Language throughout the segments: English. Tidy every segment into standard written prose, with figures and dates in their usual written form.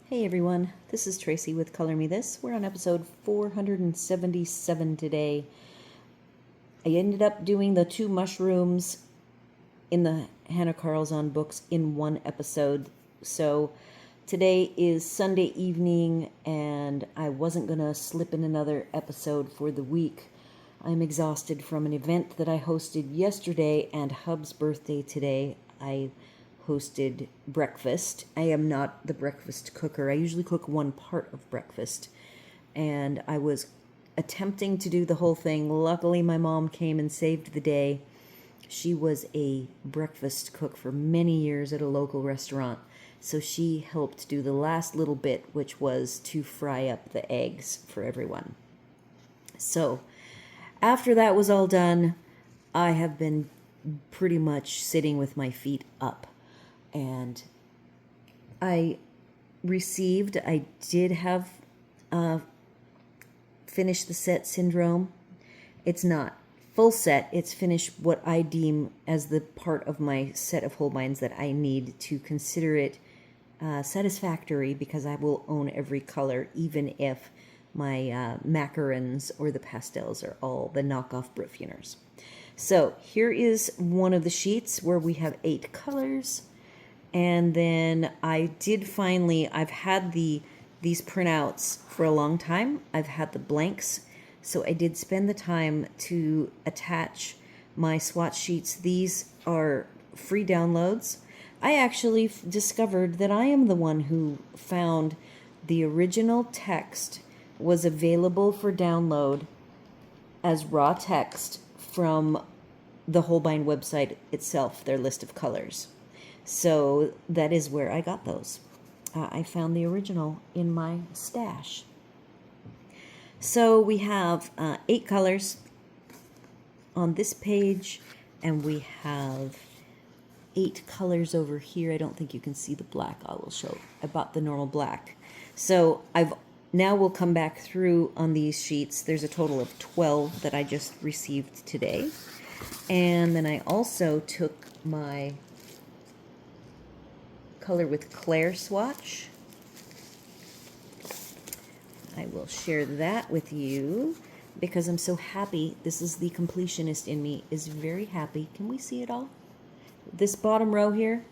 Hey everyone, this is Tracy with Color Me This. We're on episode 477 today. I ended up doing the 2 mushrooms in the Hannah Carlson books in one episode. So today is Sunday evening and I wasn't going to slip in another episode for the week. I'm exhausted from an event that I hosted yesterday and Hub's birthday today. I hosted breakfast. I am not the breakfast cooker. I usually cook one part of breakfast. And I was attempting to do the whole thing. Luckily, my mom came and saved the day. She was a breakfast cook for many years at a local restaurant. So she helped do the last little bit, which was to fry up the eggs for everyone. So after that was all done, I have been pretty much sitting with my feet up. And I did have finished the set Syndrome. It's not full set, it's finished what I deem as the part of my set of Holbeins that I need to consider it satisfactory, because I will own every color, even if my macarons or the pastels are all the knockoff Brutfuners. So here is one of the sheets where we have 8 colors. And then I did finally, I've had these printouts for a long time. I've had the blanks. So I did spend the time to attach my swatch sheets. These are free downloads. I actually discovered that I am the one who found the original text was available for download as raw text from the Holbein website itself, their list of colors. So that is where I got those. I found the original in my stash. So we have 8 colors on this page, and we have 8 colors over here. I don't think you can see the black. I will show. I bought the normal black. So now we'll come back through on these sheets. There's a total of 12 that I just received today. And then I also took my Color with Claire swatch. I will share that with you because I'm so happy. This is the completionist in me is very happy. Can we see it all? This bottom row here,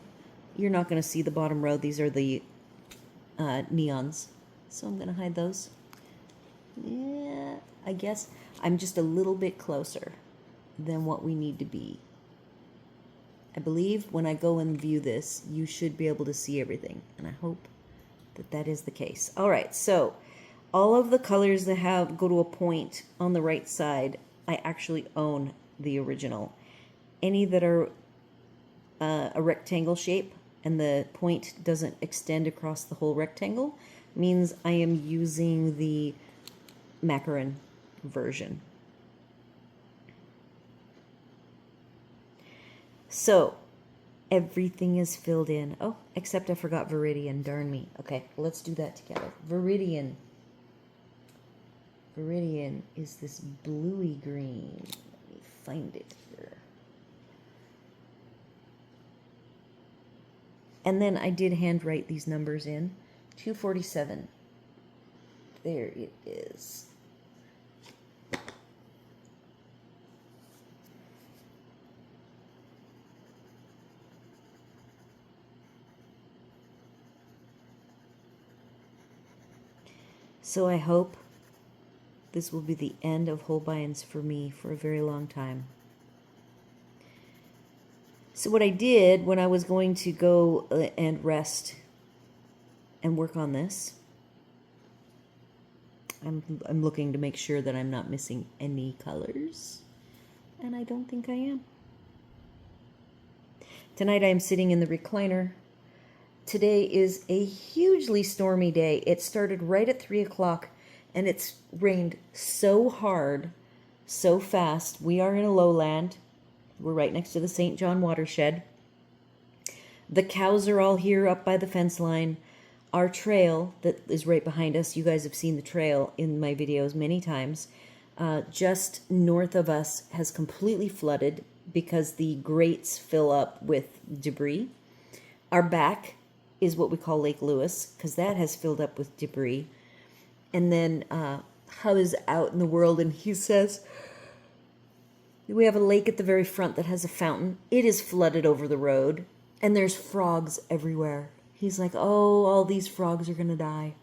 you're not going to see the bottom row. These are the neons. So I'm going to hide those. Yeah, I guess I'm just a little bit closer than what we need to be. I believe when I go and view this, you should be able to see everything, and I hope that that is the case. All right, so all of the colors that go to a point on the right side, I actually own the original. Any that are a rectangle shape and the point doesn't extend across the whole rectangle means I am using the macaron version. So everything is filled in. Oh, except I forgot Viridian. Darn me. Okay, let's do that together. Viridian. Viridian is this bluey green. Let me find it here. And then I did handwrite these numbers in. 247. There it is. So I hope this will be the end of Holbeins for me for a very long time. So what I did when I was going to go and rest and work on this, I'm looking to make sure that I'm not missing any colors, and I don't think I am. Tonight I am sitting in the recliner. Today is a hugely stormy day. It started right at 3 o'clock, and it's rained so hard, so fast. We are in a lowland. We're right next to the St. John watershed. The cows are all here up by the fence line. Our trail that is right behind us, you guys have seen the trail in my videos many times, just north of us has completely flooded because the grates fill up with debris. Our back is what we call Lake Lewis, because that has filled up with debris. And then Hub is out in the world, and he says, we have a lake at the very front that has a fountain. It is flooded over the road, and there's frogs everywhere. He's like, oh, all these frogs are going to die.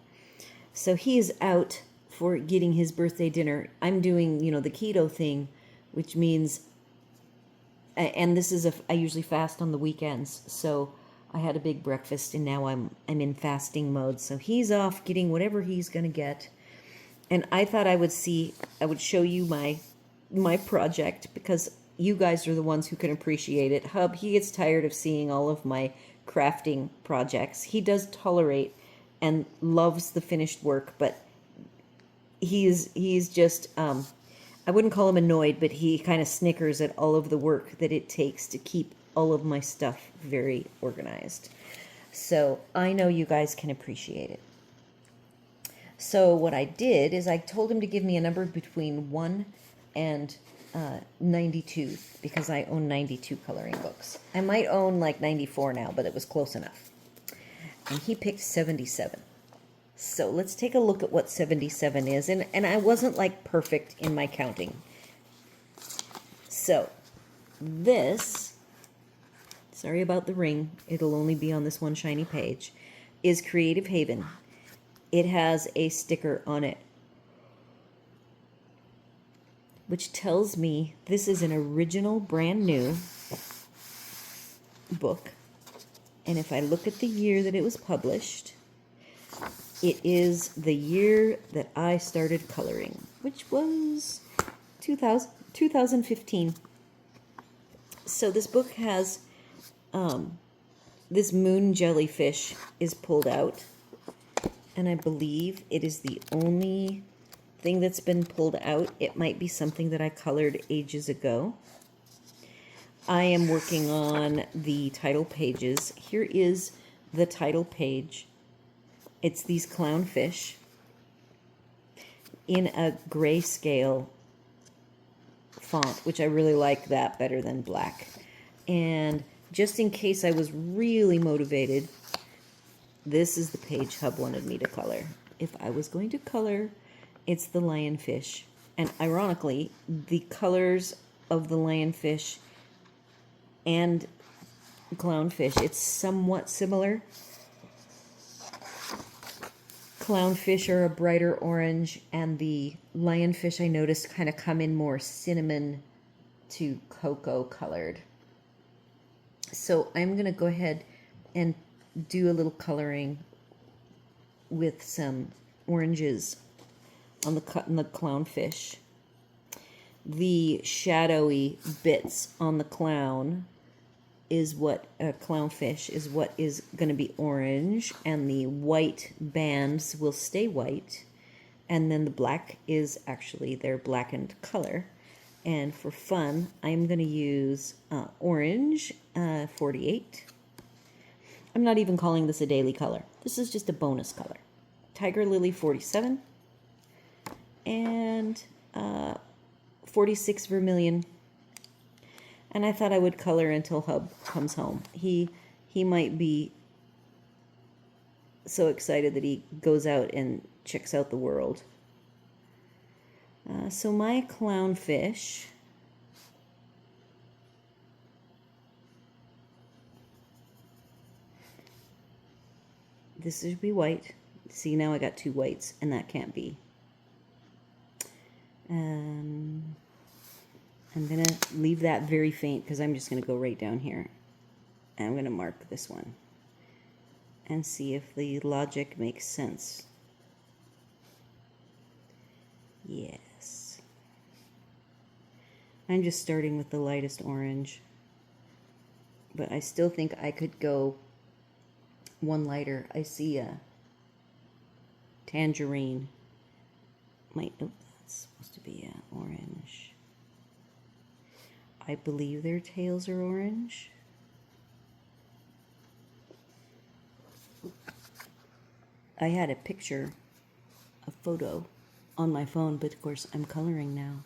So he is out for getting his birthday dinner. I'm doing, the keto thing, which means, and this is I usually fast on the weekends. So I had a big breakfast, and now I'm in fasting mode. So he's off getting whatever he's going to get. And I thought I would show you my project, because you guys are the ones who can appreciate it. Hub, he gets tired of seeing all of my crafting projects. He does tolerate and loves the finished work, but he's just, I wouldn't call him annoyed, but he kind of snickers at all of the work that it takes to keep all of my stuff very organized. So I know you guys can appreciate it. So what I did is I told him to give me a number between 1 and 92, because I own 92 coloring books. I might own like 94 now, but it was close enough. And he picked 77. So let's take a look at what 77 is. And I wasn't like perfect in my counting. So this, sorry about the ring, it'll only be on this one shiny page, is Creative Haven. It has a sticker on it, which tells me this is an original, brand new book. And if I look at the year that it was published, it is the year that I started coloring, which was 2015. So this book has, this moon jellyfish is pulled out. And I believe it is the only thing that's been pulled out. It might be something that I colored ages ago. I am working on the title pages. Here is the title page. It's these clownfish in a grayscale font, which I really like that better than black. And just in case I was really motivated, this is the page Hub wanted me to color. If I was going to color, it's the lionfish. And ironically, the colors of the lionfish and clownfish, it's somewhat similar. Clownfish are a brighter orange, and the lionfish, I noticed, kind of come in more cinnamon to cocoa colored. So I'm going to go ahead and do a little coloring with some oranges on the clownfish. The shadowy bits on the clownfish is what is going to be orange, and the white bands will stay white, and then the black is actually their blackened color. And for fun, I'm going to use orange 48. I'm not even calling this a daily color. This is just a bonus color. Tiger Lily 47 and 46 Vermilion. And I thought I would color until Hub comes home. He might be so excited that he goes out and checks out the world. So my clownfish, this should be white. See, now I got two whites, and that can't be. I'm going to leave that very faint because I'm just going to go right down here. And I'm going to mark this one and see if the logic makes sense. Yes. I'm just starting with the lightest orange, but I still think I could go one lighter. I see a tangerine. Oh, that's supposed to be an orange. I believe their tails are orange. I had a photo on my phone, but of course I'm coloring now.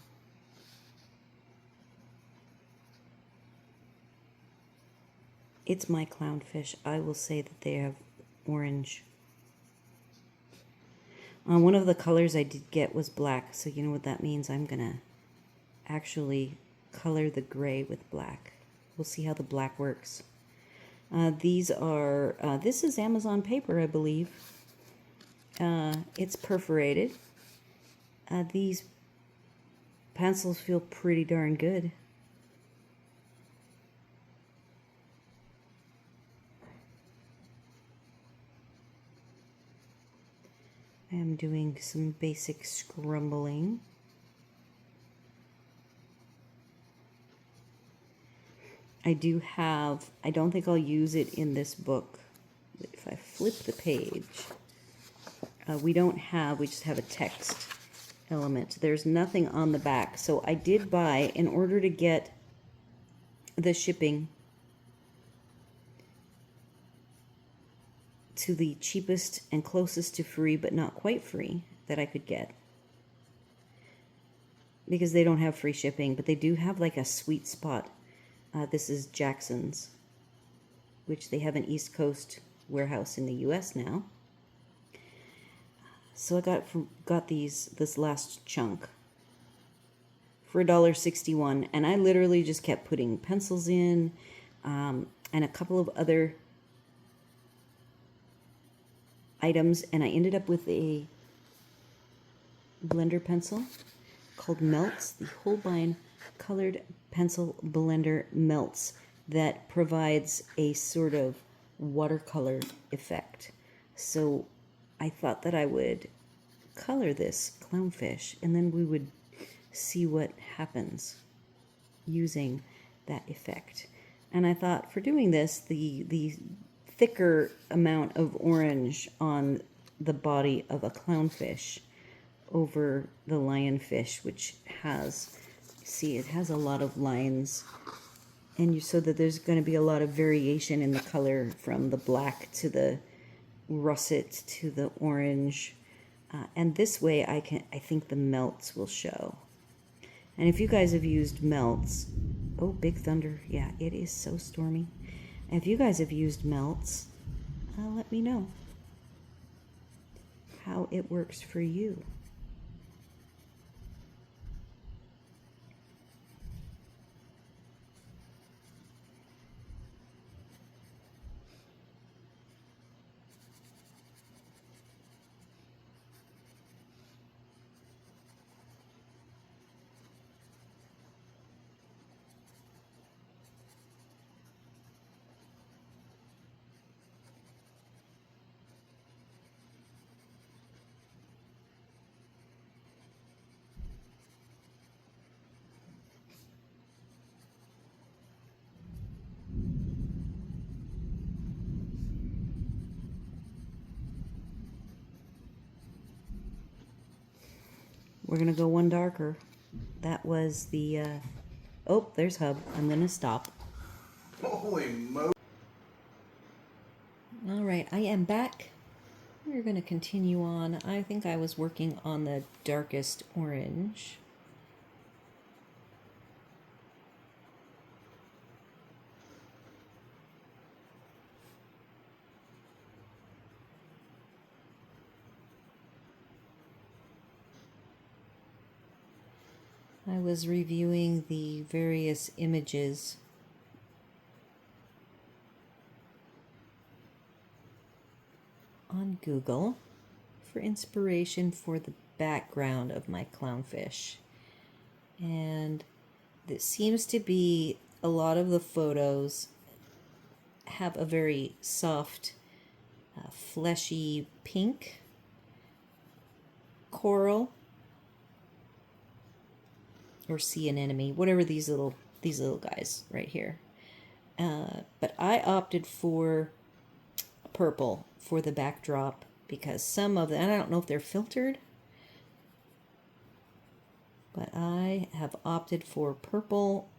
It's my clownfish. I will say that they have orange. One of the colors I did get was black, so you know what that means. I'm going to actually color the gray with black. We'll see how the black works. These are, this is Amazon paper, I believe. It's perforated. These pencils feel pretty darn good. I am doing some basic scrumbling. I do have, I don't think I'll use it in this book. If I flip the page, we just have a text element. There's nothing on the back. So I did buy, in order to get the shipping to the cheapest and closest to free, but not quite free, that I could get. Because they don't have free shipping, but they do have like a sweet spot. This is Jackson's, which they have an East Coast warehouse in the US now. So I got this last chunk for $1.61, and I literally just kept putting pencils in, and a couple of other items, and I ended up with a blender pencil called Melts, the Holbein colored pencil blender Melts, that provides a sort of watercolor effect. So I thought that I would color this clownfish, and then we would see what happens using that effect. And I thought, for doing this, the thicker amount of orange on the body of a clownfish over the lionfish, which has, see, it has a lot of lines, and so that there's going to be a lot of variation in the color from the black to the russet to the orange, and this way I think the melts will show. And if you guys have used melts, oh, big thunder, yeah, it is so stormy. If you guys have used melts, let me know how it works for you. We're going to go one darker. That was the, oh, there's Hub. I'm going to stop. Holy mo! All right, I am back. We're going to continue on. I think I was working on the darkest orange. I was reviewing the various images on Google for inspiration for the background of my clownfish. And it seems to be a lot of the photos have a very soft, fleshy pink coral, or sea anemone, whatever these little guys right here. But I opted for purple for the backdrop because some of them, and I don't know if they're filtered, but I have opted for purple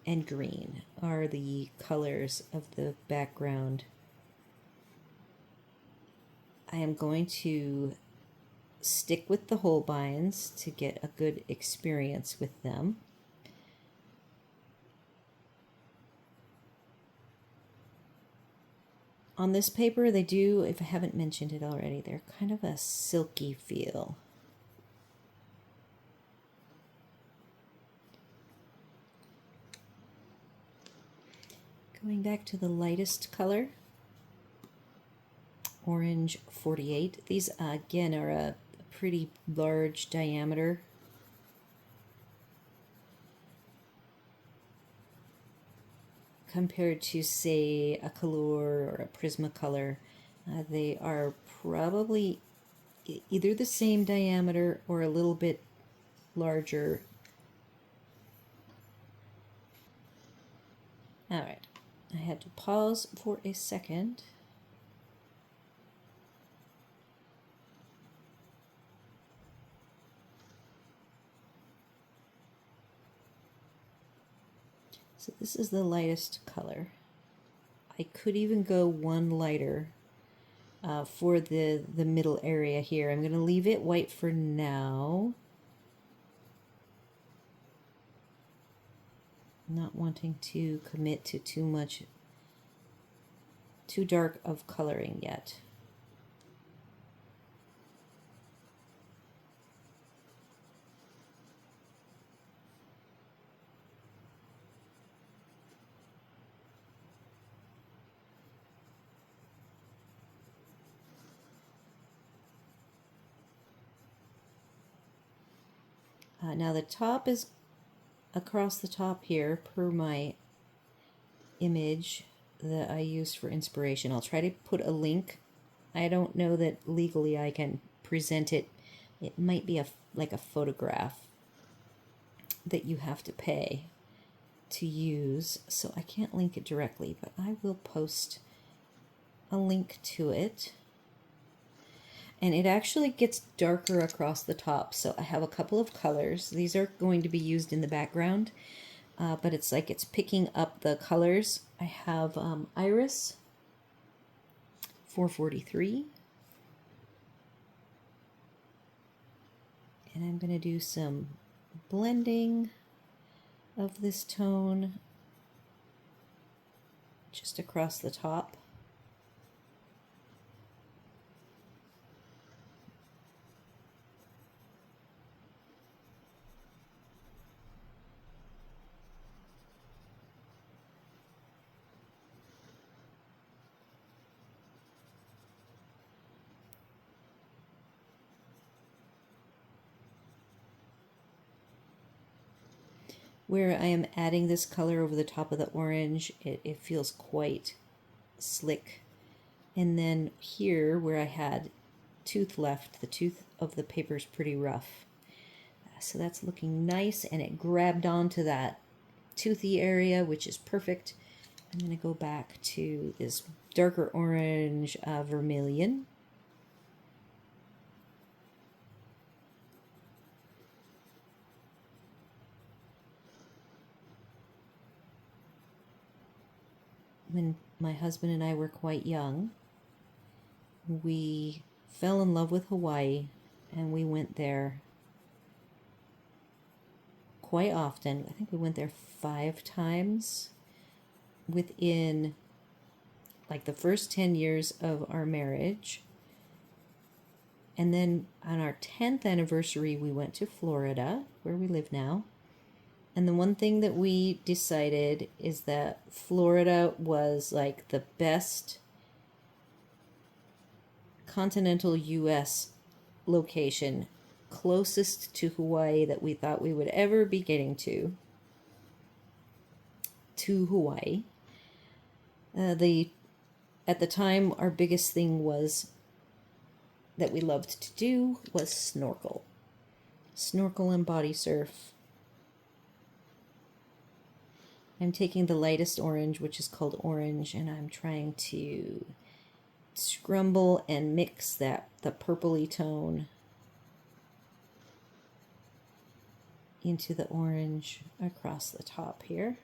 and green are the colors of the background. I am going to stick with the Holbeins to get a good experience with them. On this paper, they do, if I haven't mentioned it already, they're kind of a silky feel. Going back to the lightest color, orange 48. These, again, are a pretty large diameter. Compared to, say, a Color or a Prismacolor, they are probably either the same diameter or a little bit larger. All right, I had to pause for a second. So this is the lightest color. I could even go one lighter for the middle area here. I'm going to leave it white for now. Not wanting to commit to too dark of coloring yet. Now the top is across the top here per my image that I used for inspiration. I'll try to put a link. I don't know that legally I can present it. It might be like a photograph that you have to pay to use, so I can't link it directly, but I will post a link to it. And it actually gets darker across the top, so I have a couple of colors. These are going to be used in the background, but it's like it's picking up the colors. I have Iris 443, and I'm going to do some blending of this tone just across the top. Where I am adding this color over the top of the orange, it feels quite slick. And then here, where I had tooth left, the tooth of the paper is pretty rough. So that's looking nice, and it grabbed onto that toothy area, which is perfect. I'm going to go back to this darker orange vermilion. When my husband and I were quite young, we fell in love with Hawaii, and we went there quite often. I think we went there 5 times within like the first 10 years of our marriage. And then on our 10th anniversary, we went to Florida, where we live now. And the one thing that we decided is that Florida was like the best continental U.S. location, closest to Hawaii that we thought we would ever be getting to Hawaii. At the time, our biggest thing was that we loved to do was snorkel and body surf. I'm taking the lightest orange, which is called orange, and I'm trying to scrumble and mix the purpley tone into the orange across the top here.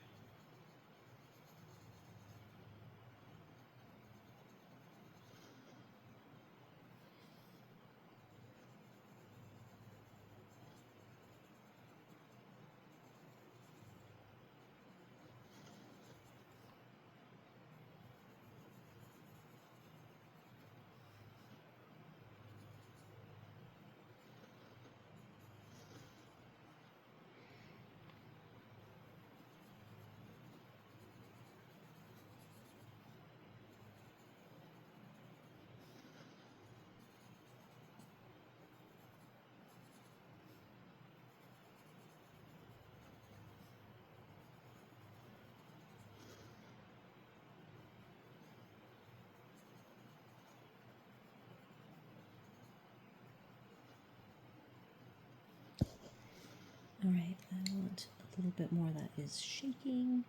All right, I want a little bit more that is shaking.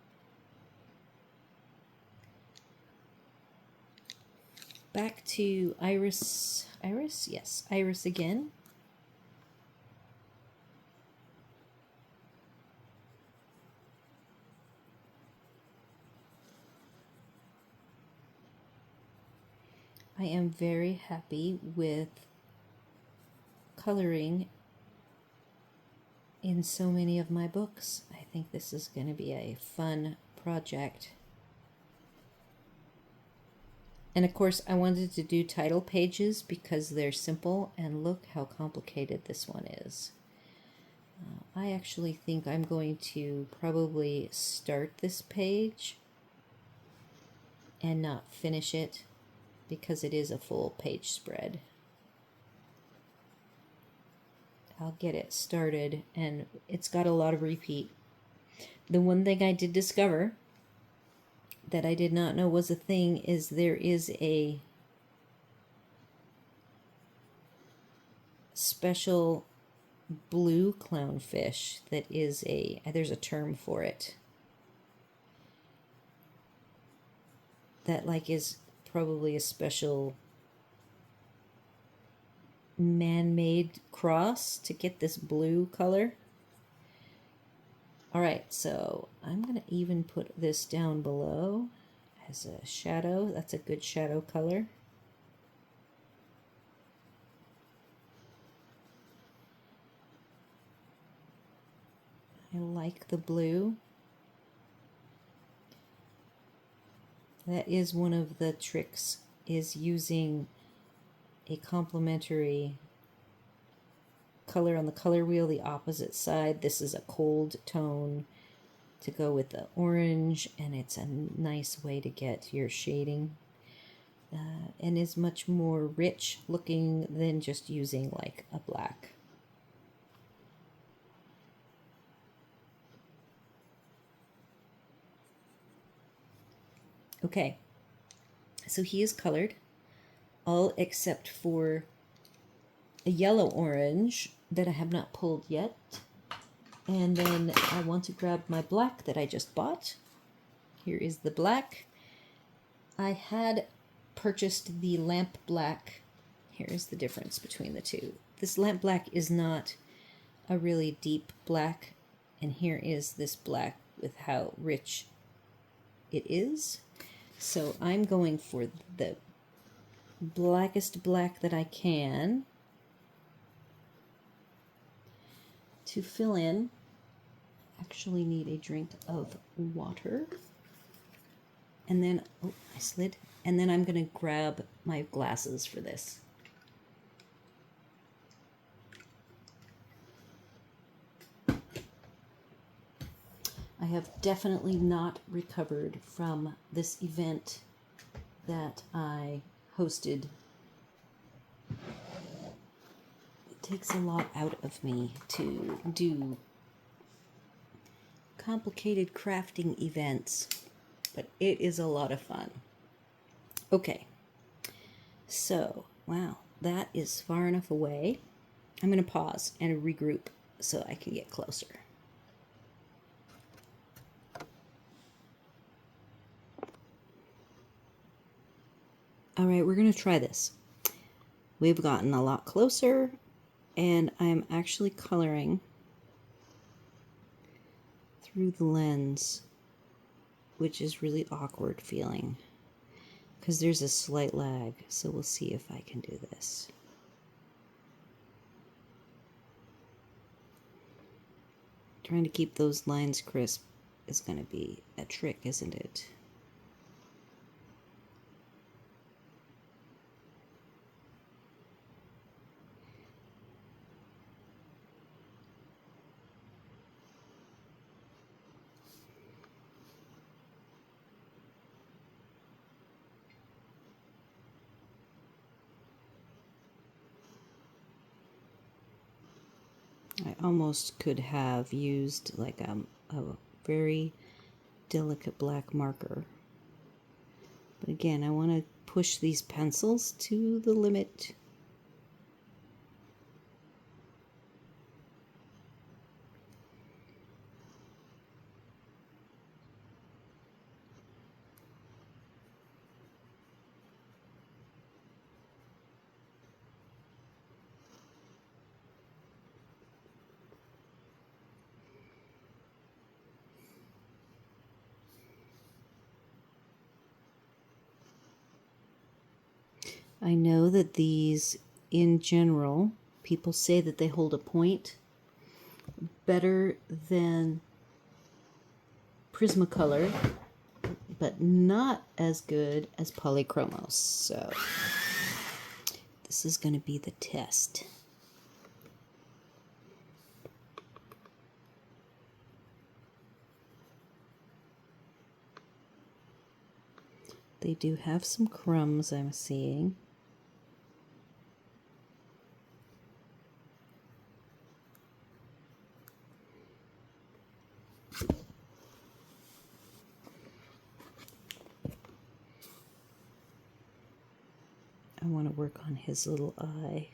Back to Iris. Iris? Yes, Iris again. I am very happy with coloring in so many of my books. I think this is going to be a fun project. And of course, I wanted to do title pages because they're simple, and look how complicated this one is. I actually think I'm going to probably start this page and not finish it because it is a full page spread. I'll get it started, and it's got a lot of repeat. The one thing I did discover that I did not know was a thing is there is a special blue clownfish that is there's a term for it, that like is probably a special man-made cross to get this blue color. All right, so I'm gonna even put this down below as a shadow. That's a good shadow color. I like the blue. That is one of the tricks, is using a complementary color on the color wheel, the opposite side. This is a cold tone to go with the orange, and it's a nice way to get your shading, and is much more rich looking than just using like a black. Okay, so he is colored, all except for a yellow orange that I have not pulled yet. And then I want to grab my black that I just bought. Here is the black. I had purchased the lamp black. Here is the difference between the two. This lamp black is not a really deep black, and here is this black with how rich it is. So I'm going for the blackest black that I can to fill in. Actually need a drink of water. And then, oh, I slid. And then I'm going to grab my glasses for this. I have definitely not recovered from this event that I hosted. It takes a lot out of me to do complicated crafting events, but it is a lot of fun. Okay, so, wow, that is far enough away. I'm going to pause and regroup so I can get closer. All right, we're going to try this. We've gotten a lot closer, and I'm actually coloring through the lens, which is really awkward feeling because there's a slight lag. So we'll see if I can do this. Trying to keep those lines crisp is going to be a trick, isn't it? I almost could have used like a very delicate black marker. But again, I want to push these pencils to the limit. I know that these, in general, people say that they hold a point better than Prismacolor, but not as good as Polychromos. So this is going to be the test. They do have some crumbs, I'm seeing. I want to work on his little eye.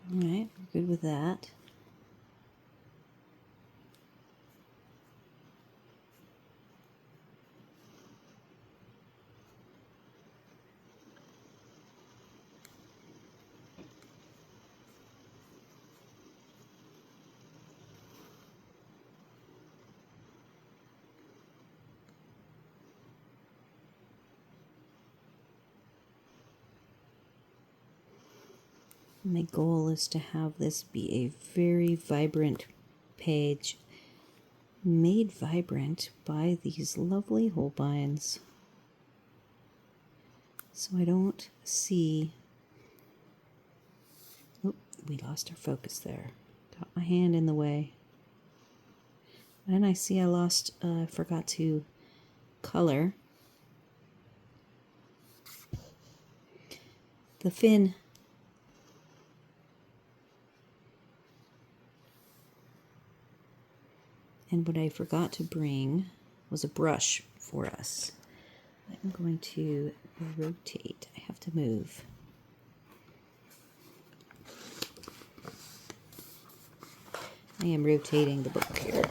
All right, we're good with that. My goal is to have this be a very vibrant page, made vibrant by these lovely Holbeins. So I don't see... Oh, we lost our focus there. Got my hand in the way. And I see I forgot to color the fin. And what I forgot to bring was a brush for us. I'm going to rotate. I have to move. I am rotating the book here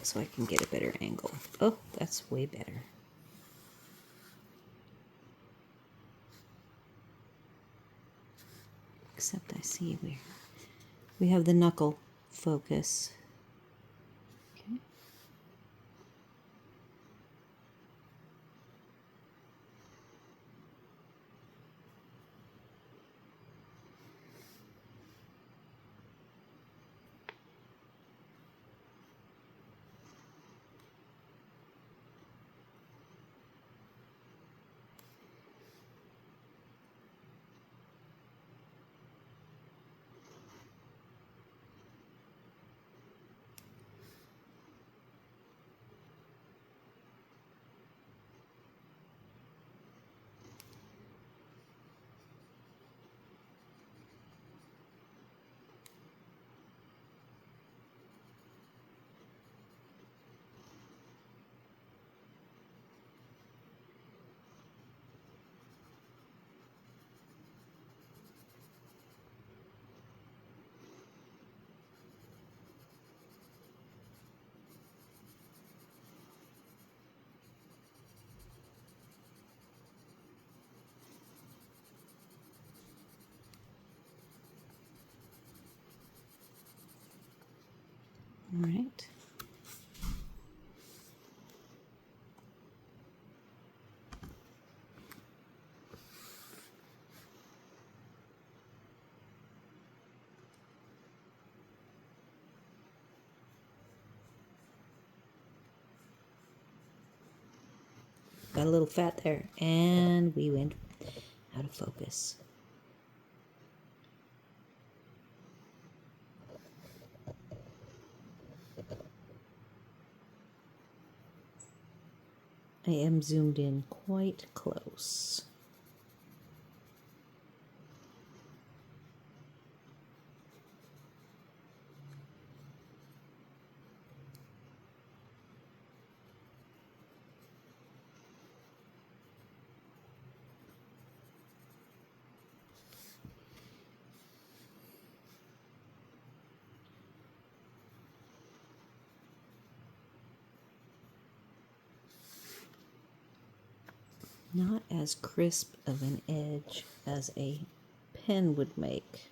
so I can get a better angle. Oh, that's way better. Except I see we have the knuckle focus. Okay. All right. Got a little fat there, and we went out of focus. I am zoomed in quite close. Not as crisp of an edge as a pen would make.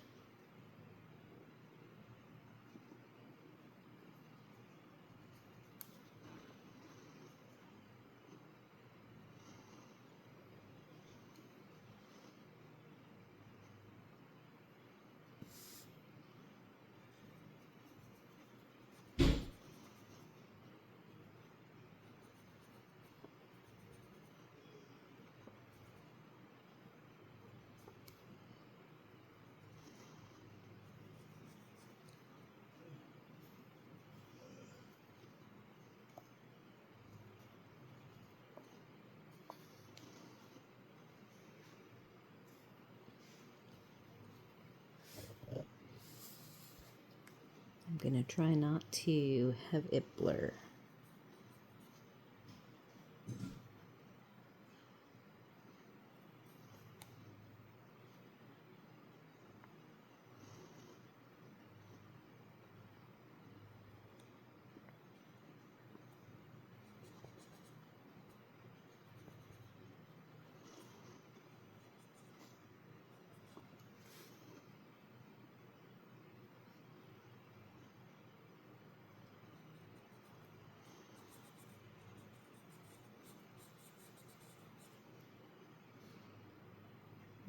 I'm going to try not to have it blur.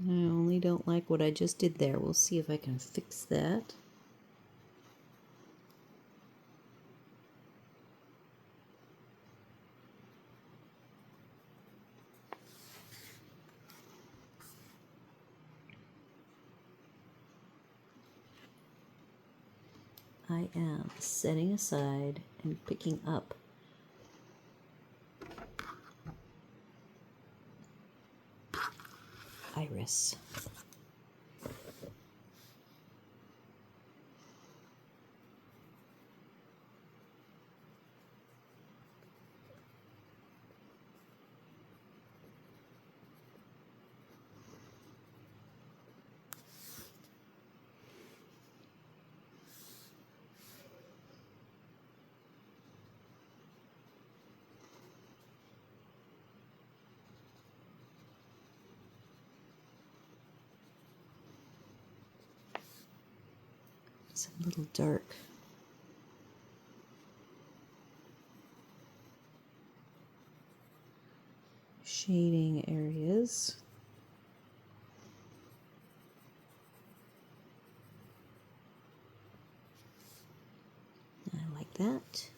I only don't like what I just did there. We'll see if I can fix that. I am setting aside and picking up iris. It's a little dark. Shading areas. I like that.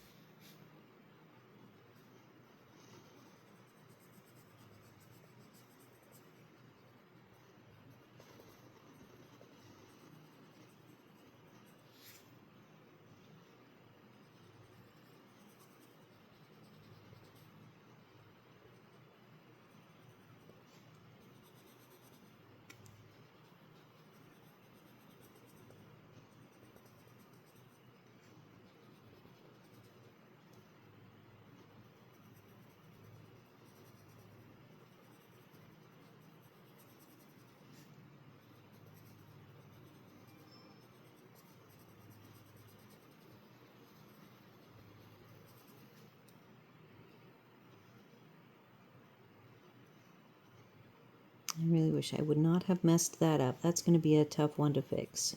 I really wish I would not have messed that up. That's going to be a tough one to fix.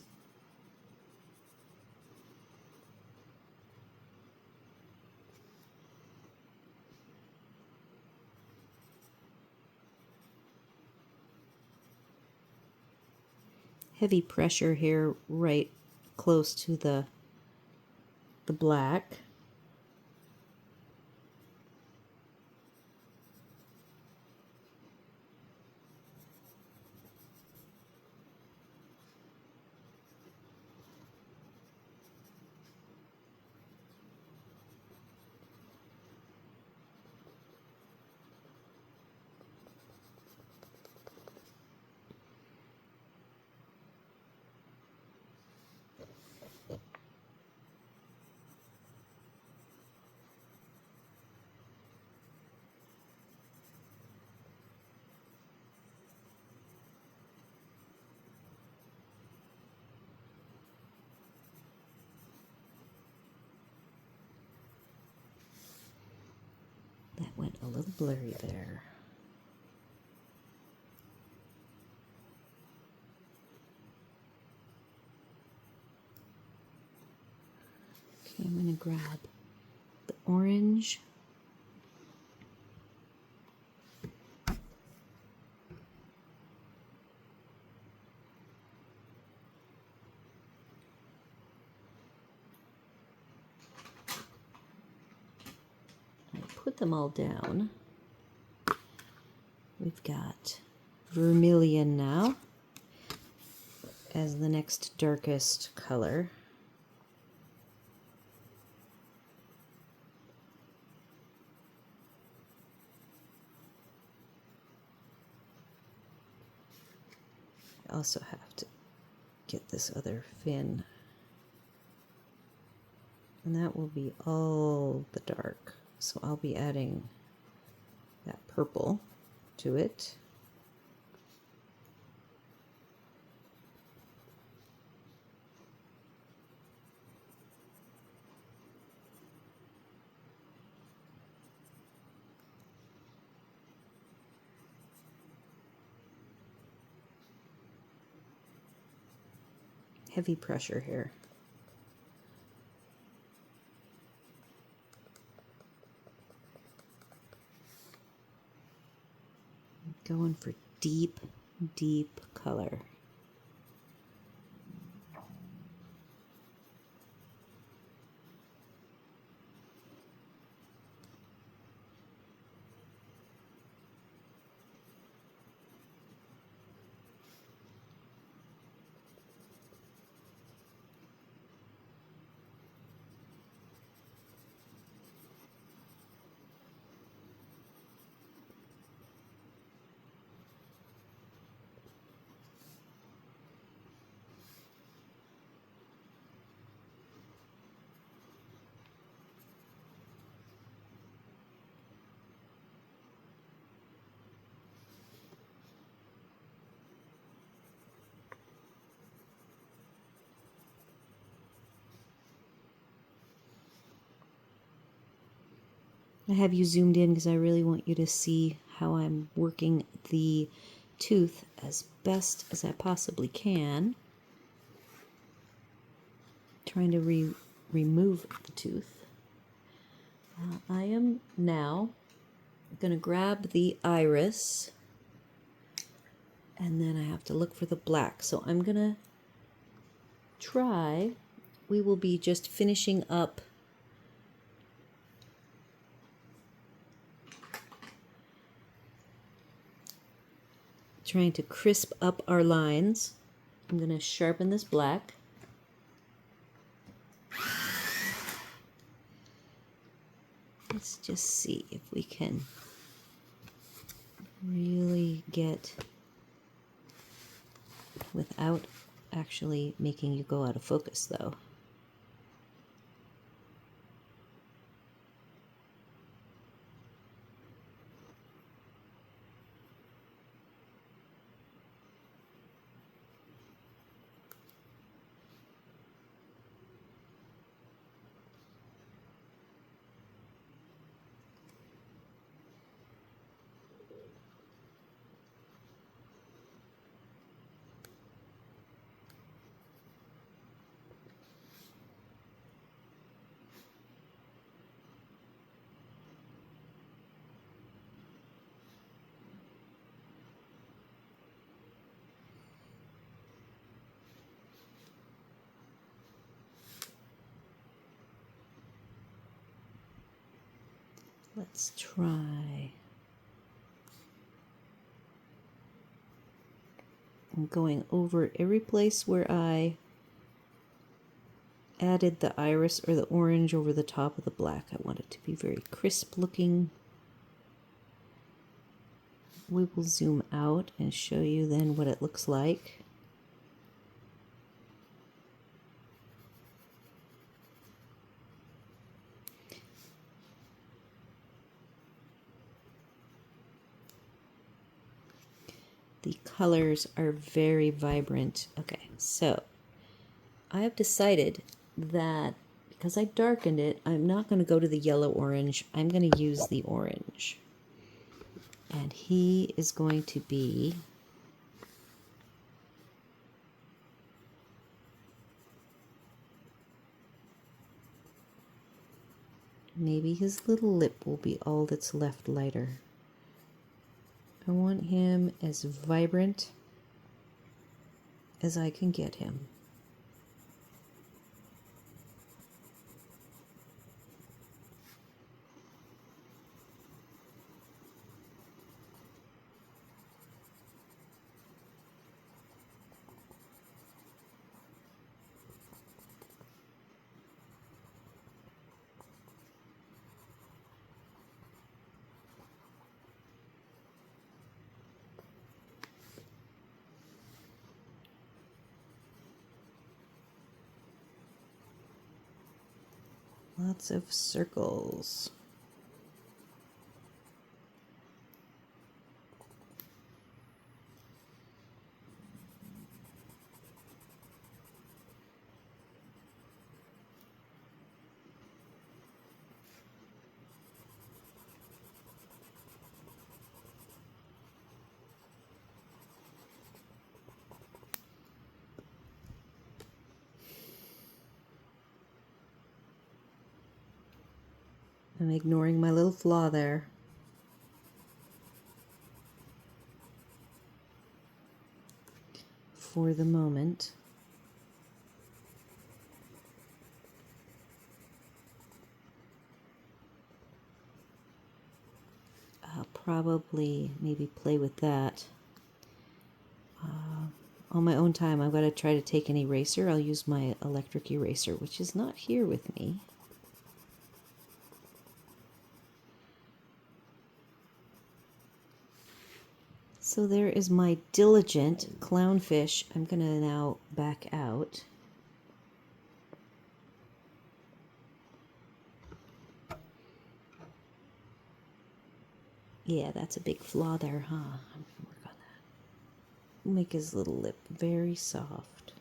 Heavy pressure here right close to the black. That went a little blurry there. going to grab the orange. Put them all down. We've got vermilion now as the next darkest color. I also have to get this other fin, and that will be all the dark. So I'll be adding that purple to it. Heavy pressure here. Going for deep, deep color. I have you zoomed in because I really want you to see how I'm working the tooth as best as I possibly can. Trying to remove the tooth. I am now going to grab the iris, and then I have to look for the black. So I'm going to try. We will be just finishing up trying to crisp up our lines. I'm going to sharpen this black. Let's just see if we can really get, without actually making you go out of focus though. Let's try. I'm going over every place where I added the iris or the orange over the top of the black. I want it to be very crisp looking. We will zoom out and show you then what it looks like. The colors are very vibrant. Okay, so I have decided that because I darkened it, I'm not going to go to the yellow orange. I'm going to use the orange. And he is going to be Maybe his little lip will be all that's left lighter. I want him as vibrant as I can get him. Lots of circles. I'm ignoring my little flaw there. For the moment. I'll probably maybe play with that. On my own time, I've got to try to take an eraser. I'll use my electric eraser, which is not here with me. So there is my diligent clownfish. I'm going to now back out. Yeah, that's a big flaw there, huh? I'm going to work on that. Make his little lip very soft.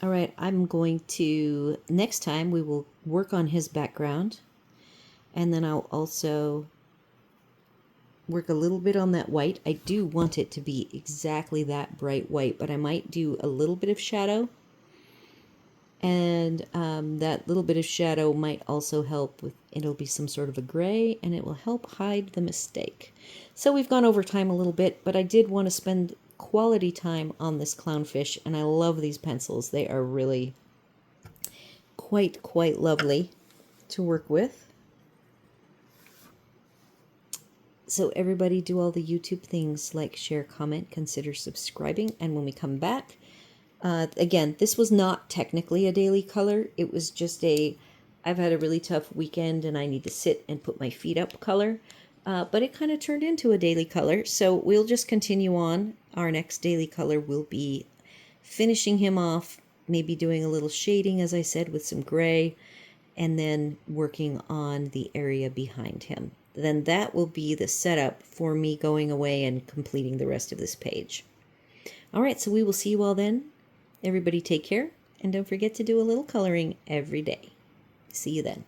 All right, I'm going to, next time we will work on his background. And then I'll also work a little bit on that white. I do want it to be exactly that bright white, but I might do a little bit of shadow. And that little bit of shadow might also help with, it'll be some sort of a gray, and it will help hide the mistake. So we've gone over time a little bit, but I did want to spend quality time on this clownfish, and I love these pencils. They are really quite lovely to work with. So everybody do all the YouTube things, like, share, comment, consider subscribing. And when we come back, again, this was not technically a daily color. It was just I've had a really tough weekend and I need to sit and put my feet up color. But it kind of turned into a daily color. So we'll just continue on. Our next daily color will be finishing him off, maybe doing a little shading, as I said, with some gray, and then working on the area behind him. Then that will be the setup for me going away and completing the rest of this page. All right, so we will see you all then. Everybody take care, and don't forget to do a little coloring every day. See you then.